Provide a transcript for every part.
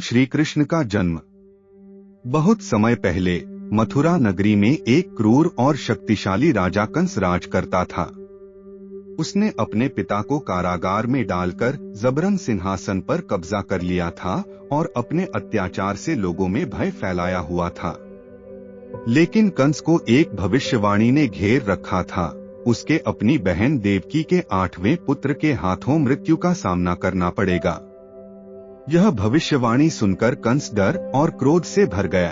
श्री कृष्ण का जन्म। बहुत समय पहले मथुरा नगरी में एक क्रूर और शक्तिशाली राजा कंस राज करता था। उसने अपने पिता को कारागार में डालकर जबरन सिंहासन पर कब्जा कर लिया था और अपने अत्याचार से लोगों में भय फैलाया हुआ था। लेकिन कंस को एक भविष्यवाणी ने घेर रखा था। उसके अपनी बहन देवकी के 8वें पुत्र के हाथों मृत्यु का सामना करना पड़ेगा। यह भविष्यवाणी सुनकर कंस डर और क्रोध से भर गया।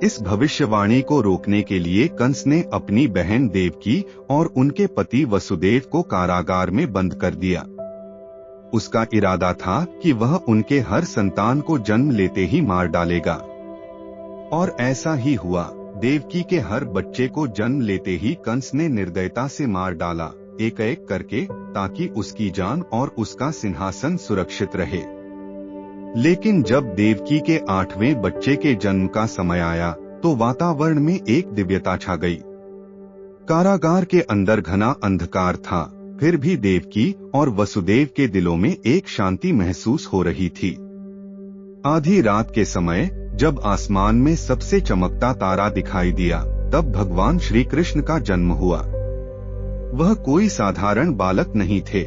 इस भविष्यवाणी को रोकने के लिए कंस ने अपनी बहन देवकी और उनके पति वसुदेव को कारागार में बंद कर दिया। उसका इरादा था कि वह उनके हर संतान को जन्म लेते ही मार डालेगा। और ऐसा ही हुआ। देवकी के हर बच्चे को जन्म लेते ही कंस ने निर्दयता से मार डाला, एक एक करके, ताकि उसकी जान और उसका सिंहासन सुरक्षित रहे। लेकिन जब देवकी के 8वें बच्चे के जन्म का समय आया तो वातावरण में एक दिव्यता छा गई। कारागार के अंदर घना अंधकार था, फिर भी देवकी और वसुदेव के दिलों में एक शांति महसूस हो रही थी। आधी रात के समय जब आसमान में सबसे चमकता तारा दिखाई दिया, तब भगवान श्री कृष्ण का जन्म हुआ। वह कोई साधारण बालक नहीं थे।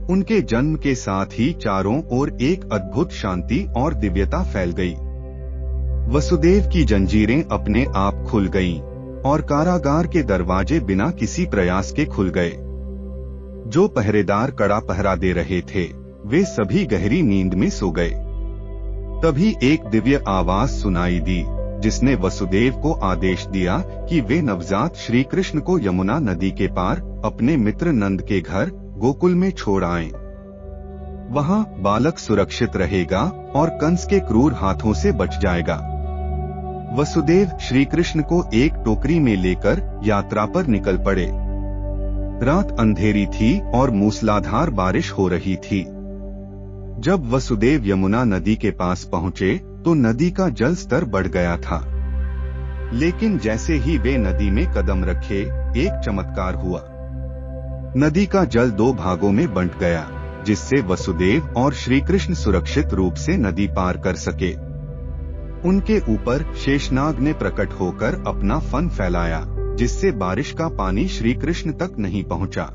उनके जन्म के साथ ही चारों ओर एक अद्भुत शांति और दिव्यता फैल गई। वसुदेव की जंजीरें अपने आप खुल गईं और कारागार के दरवाजे बिना किसी प्रयास के खुल गए। जो पहरेदार कड़ा पहरा दे रहे थे, वे सभी गहरी नींद में सो गए। तभी एक दिव्य आवाज सुनाई दी, जिसने वसुदेव को आदेश दिया कि वे नवजात श्री कृष्ण को यमुना नदी के पार अपने मित्र नंद के घर गोकुल में छोड़ आएं। वहां बालक सुरक्षित रहेगा और कंस के क्रूर हाथों से बच जाएगा। वसुदेव श्री कृष्ण को एक टोकरी में लेकर यात्रा पर निकल पड़े। रात अंधेरी थी और मूसलाधार बारिश हो रही थी। जब वसुदेव यमुना नदी के पास पहुंचे तो नदी का जल स्तर बढ़ गया था। लेकिन जैसे ही वे नदी में कदम रखे, एक चमत्कार हुआ। नदी का जल 2 भागों में बंट गया, जिससे वसुदेव और श्री कृष्ण सुरक्षित रूप से नदी पार कर सके। उनके ऊपर शेषनाग ने प्रकट होकर अपना फन फैलाया, जिससे बारिश का पानी श्री कृष्ण तक नहीं पहुंचा।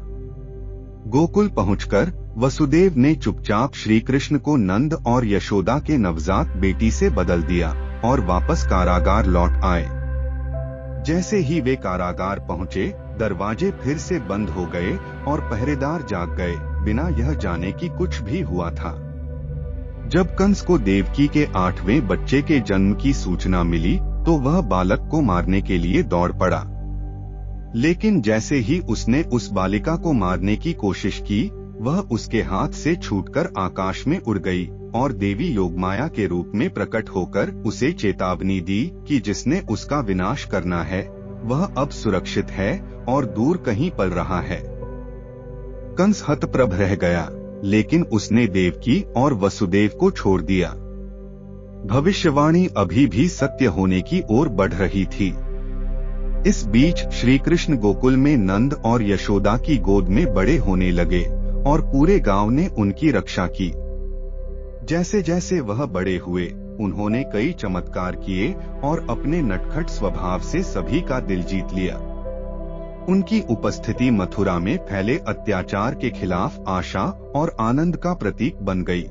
गोकुल पहुंचकर वसुदेव ने चुपचाप श्री कृष्ण को नंद और यशोदा के नवजात बेटी से बदल दिया और वापस कारागार लौट आए। जैसे ही वे कारागार पहुंचे, दरवाजे फिर से बंद हो गए और पहरेदार जाग गए, बिना यह जाने कि कुछ भी हुआ था। जब कंस को देवकी के 8वें बच्चे के जन्म की सूचना मिली तो वह बालक को मारने के लिए दौड़ पड़ा। लेकिन जैसे ही उसने उस बालिका को मारने की कोशिश की, वह उसके हाथ से छूटकर आकाश में उड़ गई और देवी योगमाया के रूप में प्रकट होकर उसे चेतावनी दी कि जिसने उसका विनाश करना है, वह अब सुरक्षित है और दूर कहीं पल रहा है। कंस हतप्रभ रह गया, लेकिन उसने देवकी और वसुदेव को छोड़ दिया। भविष्यवाणी अभी भी सत्य होने की ओर बढ़ रही थी। इस बीच श्री कृष्ण गोकुल में नंद और यशोदा की गोद में बड़े होने लगे और पूरे गांव ने उनकी रक्षा की। जैसे जैसे वह बड़े हुए, उन्होंने कई चमत्कार किए और अपने नटखट स्वभाव से सभी का दिल जीत लिया। उनकी उपस्थिति मथुरा में फैले अत्याचार के खिलाफ आशा और आनंद का प्रतीक बन गई।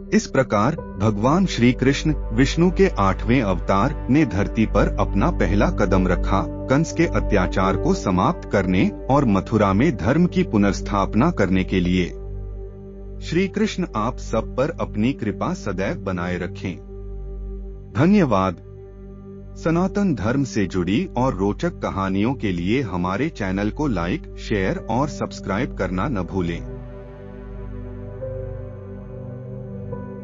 इस प्रकार भगवान श्री कृष्ण विष्णु के 8वें अवतार ने धरती पर अपना पहला कदम रखा, कंस के अत्याचार को समाप्त करने और मथुरा में धर्म की पुनर्स्थापना करने के लिए। श्री कृष्ण आप सब पर अपनी कृपा सदैव बनाए रखें। धन्यवाद। सनातन धर्म से जुड़ी और रोचक कहानियों के लिए हमारे चैनल को लाइक, शेयर और सब्सक्राइब करना न भूलें।